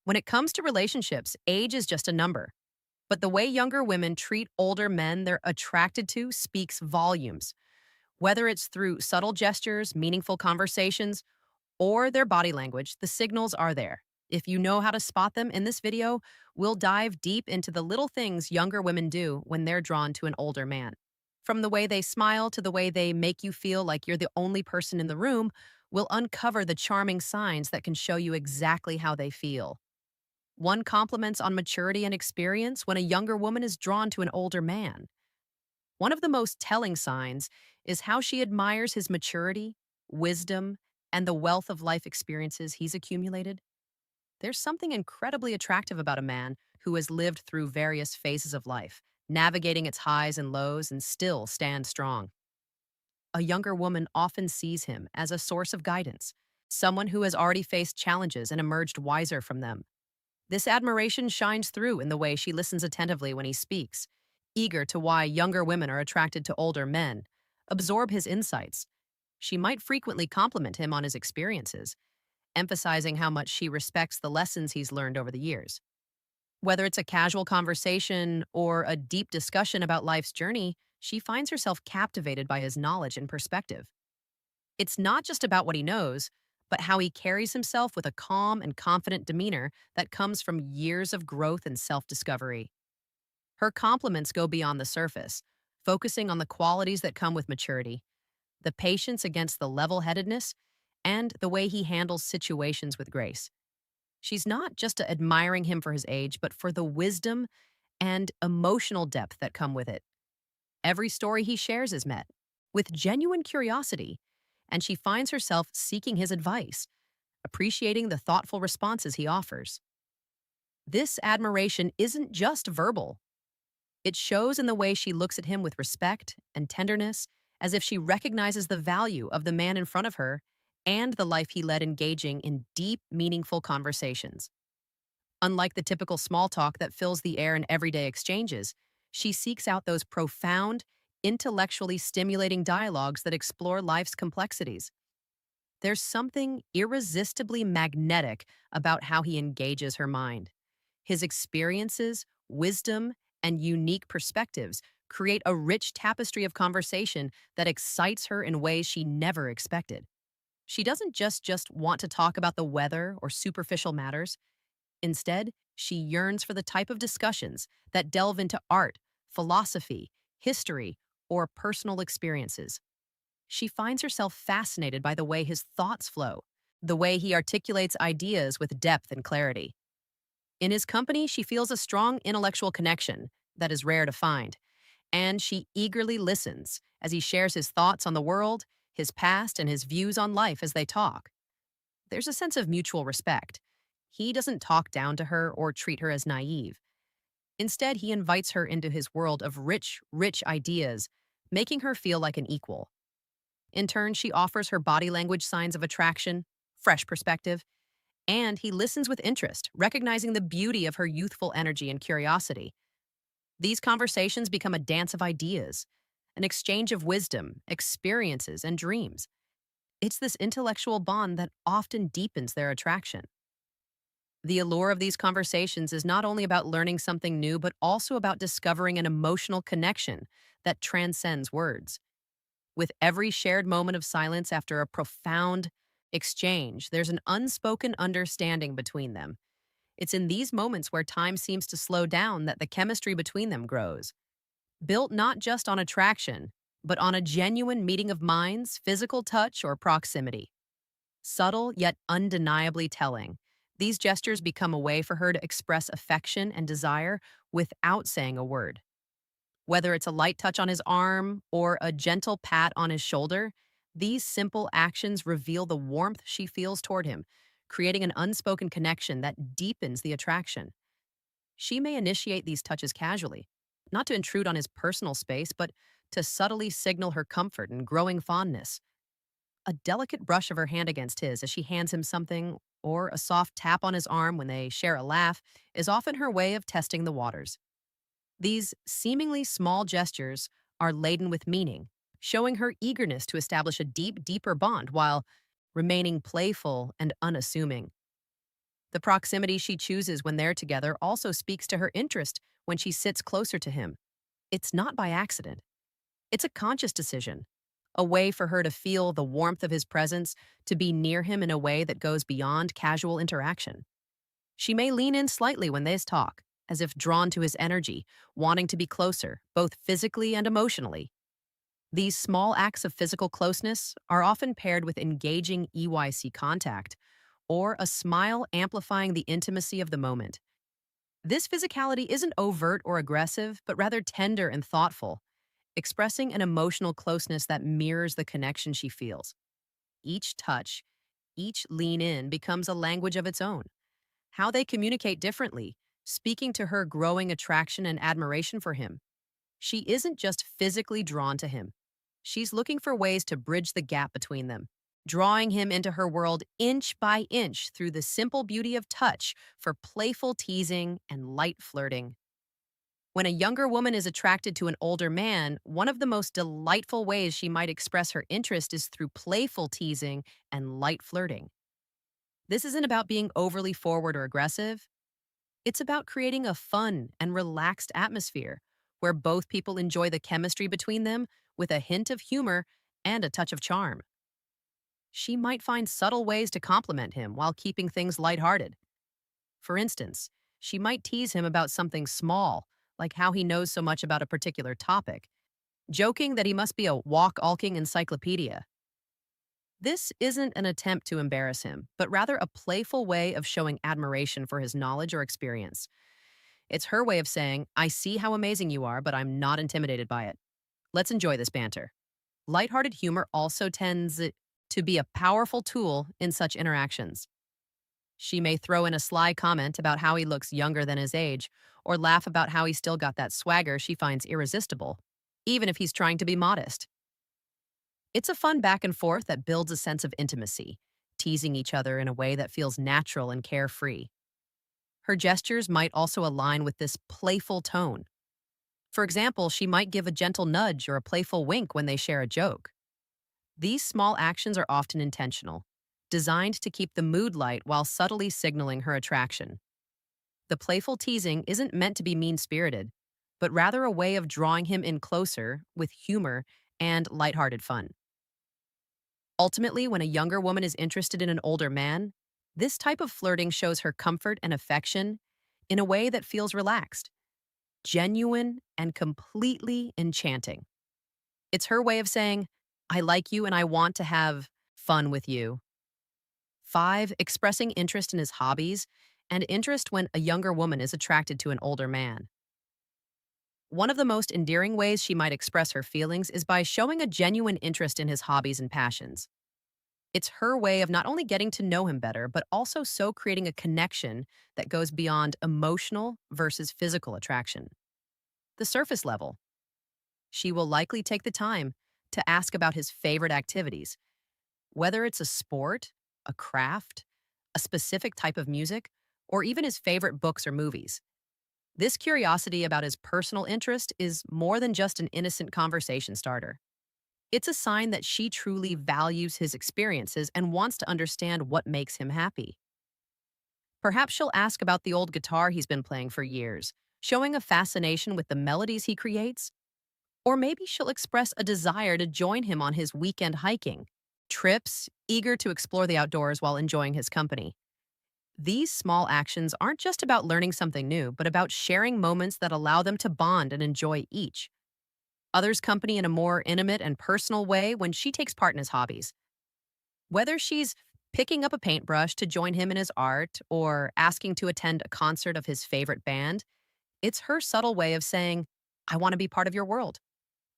When it comes to relationships, age is just a number. But the way younger women treat older men they're attracted to speaks volumes. Whether it's through subtle gestures, meaningful conversations, or their body language, the signals are there. If you know how to spot them in this video, we'll dive deep into the little things younger women do when they're drawn to an older man. From the way they smile to the way they make you feel like you're the only person in the room, we'll uncover the charming signs that can show you exactly how they feel. One compliments on maturity and experience when a younger woman is drawn to an older man. One of the most telling signs is how she admires his maturity, wisdom, and the wealth of life experiences he's accumulated. There's something incredibly attractive about a man who has lived through various phases of life, navigating its highs and lows and still stands strong. A younger woman often sees him as a source of guidance, someone who has already faced challenges and emerged wiser from them. This admiration shines through in the way she listens attentively when he speaks, eager to why younger women are attracted to older men, absorb his insights. She might frequently compliment him on his experiences, emphasizing how much she respects the lessons he's learned over the years. Whether it's a casual conversation or a deep discussion about life's journey, she finds herself captivated by his knowledge and perspective. It's not just about what he knows, but how he carries himself with a calm and confident demeanor that comes from years of growth and self discovery. Her compliments go beyond the surface, focusing on the qualities that come with maturity, the patience against the level headedness, and the way he handles situations with grace. She's not just admiring him for his age, but for the wisdom and emotional depth that come with it. Every story he shares is met with genuine curiosity, and she finds herself seeking his advice, appreciating the thoughtful responses he offers. This admiration isn't just verbal, it shows in the way she looks at him with respect and tenderness, as if she recognizes the value of the man in front of her and the life he led engaging in deep, meaningful conversations. Unlike the typical small talk that fills the air in everyday exchanges, she seeks out those profound, intellectually stimulating dialogues that explore life's complexities. There's something irresistibly magnetic about how he engages her mind. His experiences, wisdom, and unique perspectives create a rich tapestry of conversation that excites her in ways she never expected. She doesn't just want to talk about the weather or superficial matters. Instead, she yearns for the type of discussions that delve into art, philosophy, history, or personal experiences. She finds herself fascinated by the way his thoughts flow, the way he articulates ideas with depth and clarity. In his company, she feels a strong intellectual connection that is rare to find, and she eagerly listens as he shares his thoughts on the world, his past, and his views on life as they talk. There's a sense of mutual respect. He doesn't talk down to her or treat her as naive. Instead, he invites her into his world of rich ideas, making her feel like an equal. In turn, she offers her body language signs of attraction, fresh perspective, and he listens with interest, recognizing the beauty of her youthful energy and curiosity. These conversations become a dance of ideas, an exchange of wisdom, experiences, and dreams. It's this intellectual bond that often deepens their attraction. The allure of these conversations is not only about learning something new, but also about discovering an emotional connection that transcends words. With every shared moment of silence after a profound exchange, there's an unspoken understanding between them. It's in these moments where time seems to slow down that the chemistry between them grows. Built not just on attraction, but on a genuine meeting of minds, physical touch, or proximity. Subtle yet undeniably telling, these gestures become a way for her to express affection and desire without saying a word. Whether it's a light touch on his arm or a gentle pat on his shoulder, these simple actions reveal the warmth she feels toward him, creating an unspoken connection that deepens the attraction. She may initiate these touches casually, not to intrude on his personal space, but to subtly signal her comfort and growing fondness. A delicate brush of her hand against his as she hands him something, or a soft tap on his arm when they share a laugh, is often her way of testing the waters. These seemingly small gestures are laden with meaning, showing her eagerness to establish a deeper bond while remaining playful and unassuming. The proximity she chooses when they're together also speaks to her interest when she sits closer to him. It's not by accident. It's a conscious decision, a way for her to feel the warmth of his presence, to be near him in a way that goes beyond casual interaction. She may lean in slightly when they talk, as if drawn to his energy, wanting to be closer, both physically and emotionally. These small acts of physical closeness are often paired with engaging EYC contact or a smile amplifying the intimacy of the moment. This physicality isn't overt or aggressive, but rather tender and thoughtful, expressing an emotional closeness that mirrors the connection she feels. Each touch, each lean in becomes a language of its own. How they communicate differently, speaking to her growing attraction and admiration for him. She isn't just physically drawn to him. She's looking for ways to bridge the gap between them, drawing him into her world inch by inch through the simple beauty of touch for playful teasing and light flirting. When a younger woman is attracted to an older man, one of the most delightful ways she might express her interest is through playful teasing and light flirting. This isn't about being overly forward or aggressive. It's about creating a fun and relaxed atmosphere where both people enjoy the chemistry between them with a hint of humor and a touch of charm. She might find subtle ways to compliment him while keeping things lighthearted. For instance, she might tease him about something small, like how he knows so much about a particular topic, joking that he must be a walk-alking encyclopedia. This isn't an attempt to embarrass him, but rather a playful way of showing admiration for his knowledge or experience. It's her way of saying, I see how amazing you are, but I'm not intimidated by it. Let's enjoy this banter. Lighthearted humor also tends to be a powerful tool in such interactions. She may throw in a sly comment about how he looks younger than his age, or laugh about how he still got that swagger she finds irresistible, even if he's trying to be modest. It's a fun back and forth that builds a sense of intimacy, teasing each other in a way that feels natural and carefree. Her gestures might also align with this playful tone. For example, she might give a gentle nudge or a playful wink when they share a joke. These small actions are often intentional, designed to keep the mood light while subtly signaling her attraction. The playful teasing isn't meant to be mean-spirited, but rather a way of drawing him in closer with humor and lighthearted fun. Ultimately, when a younger woman is interested in an older man, this type of flirting shows her comfort and affection in a way that feels relaxed, genuine, and completely enchanting. It's her way of saying, I like you and I want to have fun with you. 5. Expressing interest in his hobbies and interest when a younger woman is attracted to an older man. One of the most endearing ways she might express her feelings is by showing a genuine interest in his hobbies and passions. It's her way of not only getting to know him better, but also so creating a connection that goes beyond emotional versus physical attraction. The surface level. She will likely take the time to ask about his favorite activities, whether it's a sport, a craft, a specific type of music, or even his favorite books or movies. This curiosity about his personal interest is more than just an innocent conversation starter. It's a sign that she truly values his experiences and wants to understand what makes him happy. Perhaps she'll ask about the old guitar he's been playing for years, showing a fascination with the melodies he creates. Or maybe she'll express a desire to join him on his weekend hiking trips, eager to explore the outdoors while enjoying his company. These small actions aren't just about learning something new, but about sharing moments that allow them to bond and enjoy each other's company in a more intimate and personal way when she takes part in his hobbies. Whether she's picking up a paintbrush to join him in his art or asking to attend a concert of his favorite band, it's her subtle way of saying, I want to be part of your world,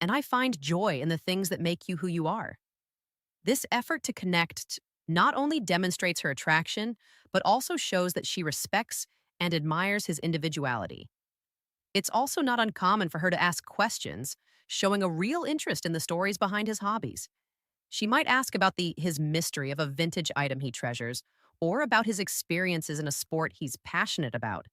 and I find joy in the things that make you who you are. This effort to connect not only demonstrates her attraction, but also shows that she respects and admires his individuality. It's also not uncommon for her to ask questions, showing a real interest in the stories behind his hobbies. She might ask about his mystery of a vintage item he treasures, or about his experiences in a sport he's passionate about.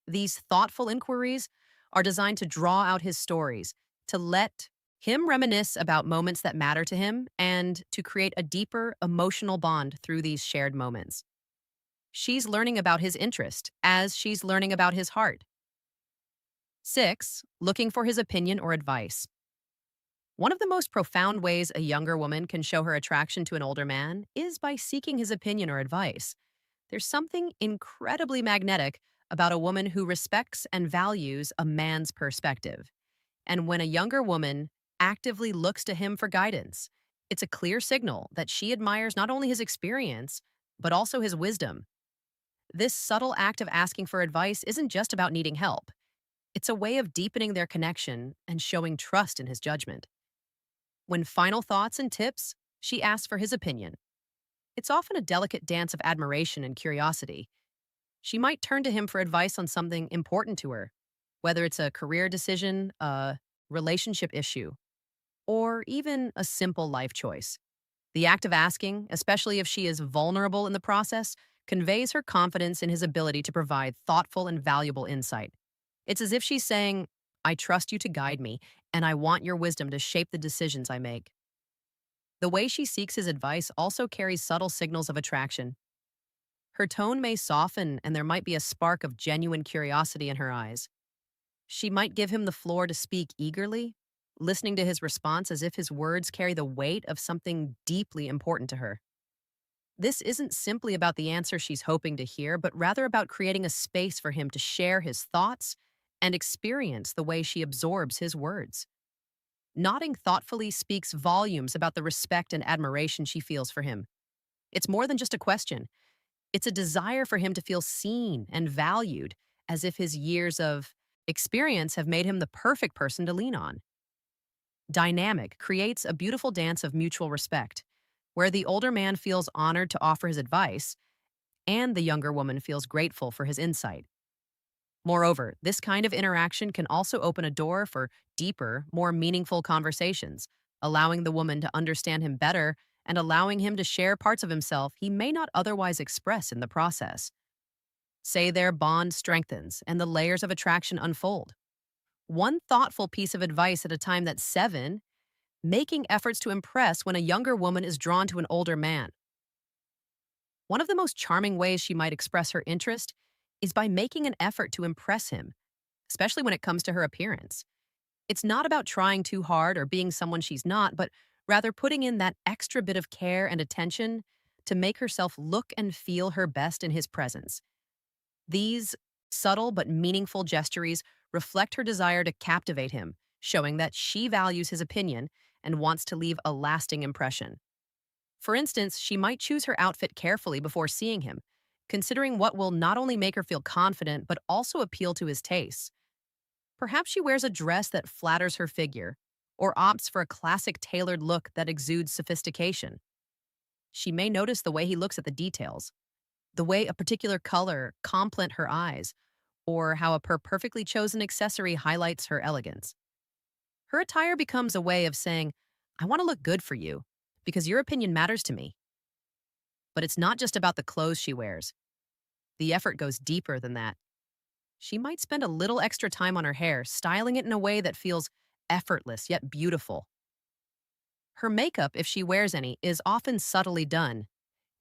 These thoughtful inquiries are designed to draw out his stories, to let him reminisce about moments that matter to him, and to create a deeper emotional bond through these shared moments. She's learning about his interest as she's learning about his heart. 6. Looking for his opinion or advice. One of the most profound ways a younger woman can show her attraction to an older man is by seeking his opinion or advice. There's something incredibly magnetic about a woman who respects and values a man's perspective. And when a younger woman actively looks to him for guidance, it's a clear signal that she admires not only his experience, but also his wisdom. This subtle act of asking for advice isn't just about needing help, it's a way of deepening their connection and showing trust in his judgment. When final thoughts and tips, she asks for his opinion. It's often a delicate dance of admiration and curiosity. She might turn to him for advice on something important to her, whether it's a career decision, a relationship issue, or even a simple life choice. The act of asking, especially if she is vulnerable in the process, conveys her confidence in his ability to provide thoughtful and valuable insight. It's as if she's saying, I trust you to guide me, and I want your wisdom to shape the decisions I make. The way she seeks his advice also carries subtle signals of attraction. Her tone may soften, and there might be a spark of genuine curiosity in her eyes. She might give him the floor to speak eagerly, listening to his response as if his words carry the weight of something deeply important to her. This isn't simply about the answer she's hoping to hear, but rather about creating a space for him to share his thoughts and experience the way she absorbs his words. Nodding thoughtfully speaks volumes about the respect and admiration she feels for him. It's more than just a question. It's a desire for him to feel seen and valued, as if his years of experience have made him the perfect person to lean on. Dynamic creates a beautiful dance of mutual respect, where the older man feels honored to offer his advice, and the younger woman feels grateful for his insight. Moreover, this kind of interaction can also open a door for deeper, more meaningful conversations, allowing the woman to understand him better and allowing him to share parts of himself he may not otherwise express in the process. Say their bond strengthens and the layers of attraction unfold. One thoughtful piece of advice at a time. That's 7. Making efforts to impress when a younger woman is drawn to an older man. One of the most charming ways she might express her interest is by making an effort to impress him, especially when it comes to her appearance. It's not about trying too hard or being someone she's not, but rather putting in that extra bit of care and attention to make herself look and feel her best in his presence. These subtle but meaningful gestures reflect her desire to captivate him, showing that she values his opinion and wants to leave a lasting impression. For instance, she might choose her outfit carefully before seeing him, considering what will not only make her feel confident but also appeal to his tastes. Perhaps she wears a dress that flatters her figure, or opts for a classic tailored look that exudes sophistication. She may notice the way he looks at the details, the way a particular color complements her eyes, or how a perfectly chosen accessory highlights her elegance. Her attire becomes a way of saying, I want to look good for you, because your opinion matters to me. But it's not just about the clothes she wears. The effort goes deeper than that. She might spend a little extra time on her hair, styling it in a way that feels effortless yet beautiful. Her makeup, if she wears any, is often subtly done,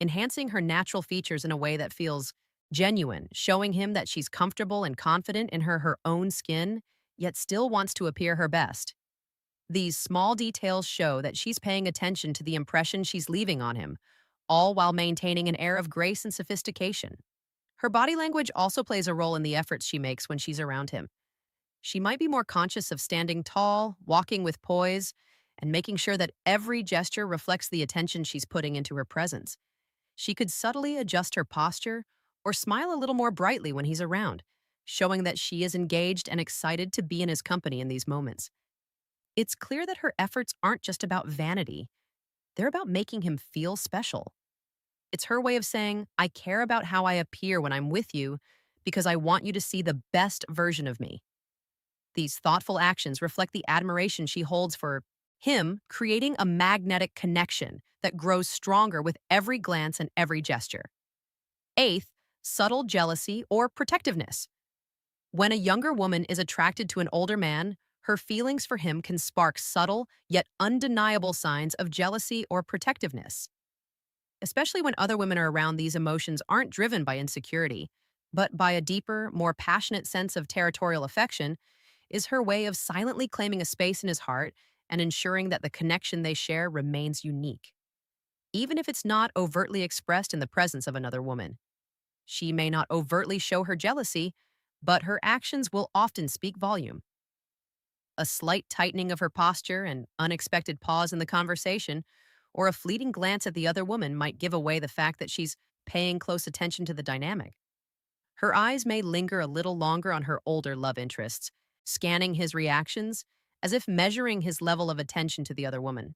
enhancing her natural features in a way that feels genuine, showing him that she's comfortable and confident in her own skin, yet still wants to appear her best. These small details show that she's paying attention to the impression she's leaving on him, all while maintaining an air of grace and sophistication. Her body language also plays a role in the efforts she makes when she's around him. She might be more conscious of standing tall, walking with poise, and making sure that every gesture reflects the attention she's putting into her presence. She could subtly adjust her posture or smile a little more brightly when he's around, showing that she is engaged and excited to be in his company in these moments. It's clear that her efforts aren't just about vanity, they're about making him feel special. It's her way of saying, I care about how I appear when I'm with you because I want you to see the best version of me. These thoughtful actions reflect the admiration she holds for him, creating a magnetic connection that grows stronger with every glance and every gesture. 8th, subtle jealousy or protectiveness. When a younger woman is attracted to an older man, her feelings for him can spark subtle yet undeniable signs of jealousy or protectiveness. Especially when other women are around, these emotions aren't driven by insecurity, but by a deeper, more passionate sense of territorial affection, is her way of silently claiming a space in his heart and ensuring that the connection they share remains unique. Even if it's not overtly expressed in the presence of another woman, she may not overtly show her jealousy, but her actions will often speak volume. A slight tightening of her posture, an unexpected pause in the conversation, or a fleeting glance at the other woman might give away the fact that she's paying close attention to the dynamic. Her eyes may linger a little longer on her older love interests, scanning his reactions as if measuring his level of attention to the other woman.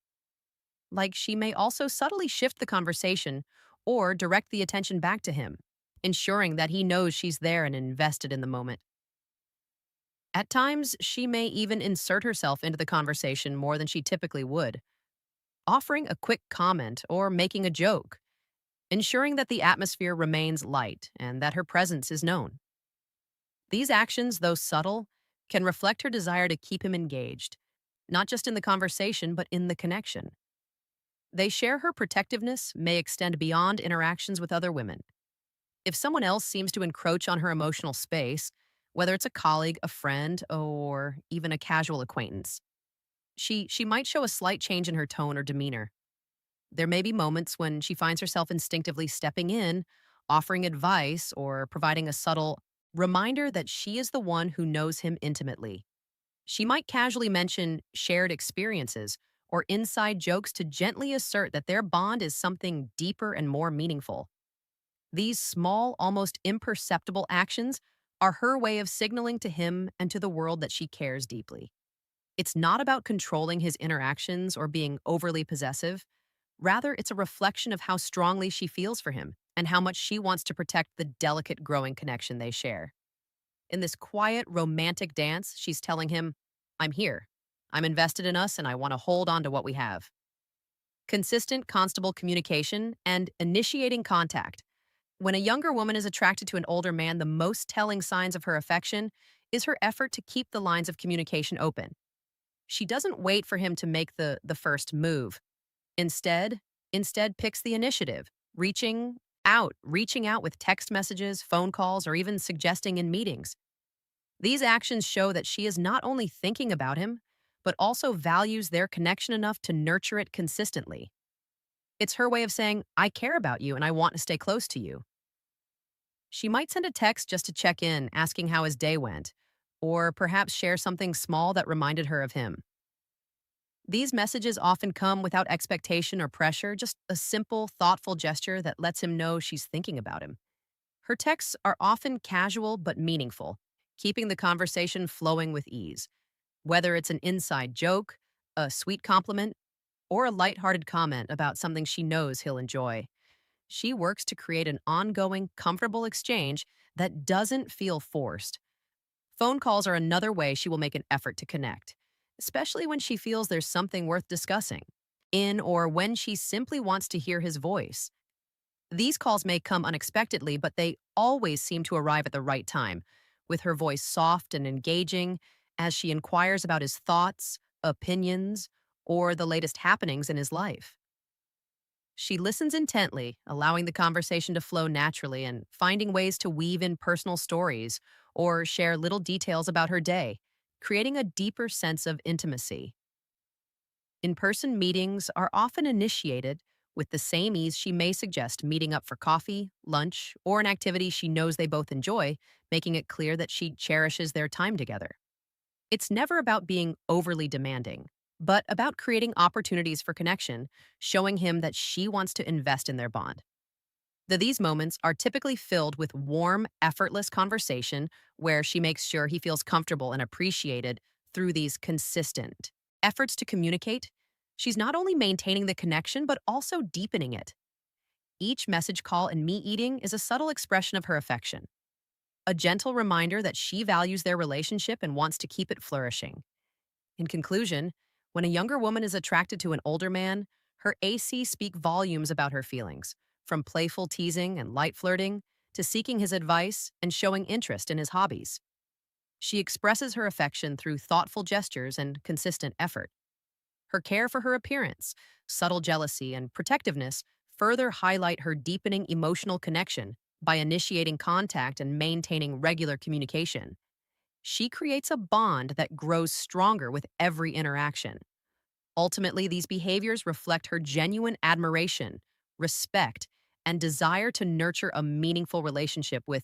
Like she may also subtly shift the conversation or direct the attention back to him, ensuring that he knows she's there and invested in the moment. At times, she may even insert herself into the conversation more than she typically would, offering a quick comment or making a joke, ensuring that the atmosphere remains light and that her presence is known. These actions, though subtle, can reflect her desire to keep him engaged, not just in the conversation, but in the connection. They share her protectiveness may extend beyond interactions with other women. If someone else seems to encroach on her emotional space, whether it's a colleague, a friend, or even a casual acquaintance, she might show a slight change in her tone or demeanor. There may be moments when she finds herself instinctively stepping in, offering advice, or providing a subtle reminder that she is the one who knows him intimately. She might casually mention shared experiences or inside jokes to gently assert that their bond is something deeper and more meaningful. These small, almost imperceptible actions are her way of signaling to him and to the world that she cares deeply. It's not about controlling his interactions or being overly possessive. Rather, it's a reflection of how strongly she feels for him and how much she wants to protect the delicate growing connection they share. In this quiet, romantic dance, she's telling him, I'm here. I'm invested in us and I want to hold on to what we have. Consistent, constable communication and initiating contact. When a younger woman is attracted to an older man, the most telling signs of her affection is her effort to keep the lines of communication open. She doesn't wait for him to make the first move. Instead, instead picks the initiative, reaching out with text messages, phone calls, or even suggesting in meetings. These actions show that she is not only thinking about him, but also values their connection enough to nurture it consistently. It's her way of saying, I care about you and I want to stay close to you. She might send a text just to check in, asking how his day went, or perhaps share something small that reminded her of him. These messages often come without expectation or pressure, just a simple, thoughtful gesture that lets him know she's thinking about him. Her texts are often casual but meaningful, keeping the conversation flowing with ease. Whether it's an inside joke, a sweet compliment, or a lighthearted comment about something she knows he'll enjoy, she works to create an ongoing, comfortable exchange that doesn't feel forced. Phone calls are another way she will make an effort to connect, especially when she feels there's something worth discussing, in or when she simply wants to hear his voice. These calls may come unexpectedly, but they always seem to arrive at the right time, with her voice soft and engaging as she inquires about his thoughts, opinions, or the latest happenings in his life. She listens intently, allowing the conversation to flow naturally and finding ways to weave in personal stories or share little details about her day, creating a deeper sense of intimacy. In person meetings are often initiated with the same ease she may suggest meeting up for coffee, lunch, or an activity she knows they both enjoy, making it clear that she cherishes their time together. It's never about being overly demanding, but about creating opportunities for connection, showing him that she wants to invest in their bond. These moments are typically filled with warm, effortless conversation where she makes sure he feels comfortable and appreciated through these consistent efforts to communicate. She's not only maintaining the connection, but also deepening it. Each message call and meat eating is a subtle expression of her affection, a gentle reminder that she values their relationship and wants to keep it flourishing. In conclusion, when a younger woman is attracted to an older man, her AC speak volumes about her feelings, from playful teasing and light flirting to seeking his advice and showing interest in his hobbies. She expresses her affection through thoughtful gestures and consistent effort. Her care for her appearance, subtle jealousy, and protectiveness further highlight her deepening emotional connection by initiating contact and maintaining regular communication. She creates a bond that grows stronger with every interaction. Ultimately, these behaviors reflect her genuine admiration, respect, and desire to nurture a meaningful relationship with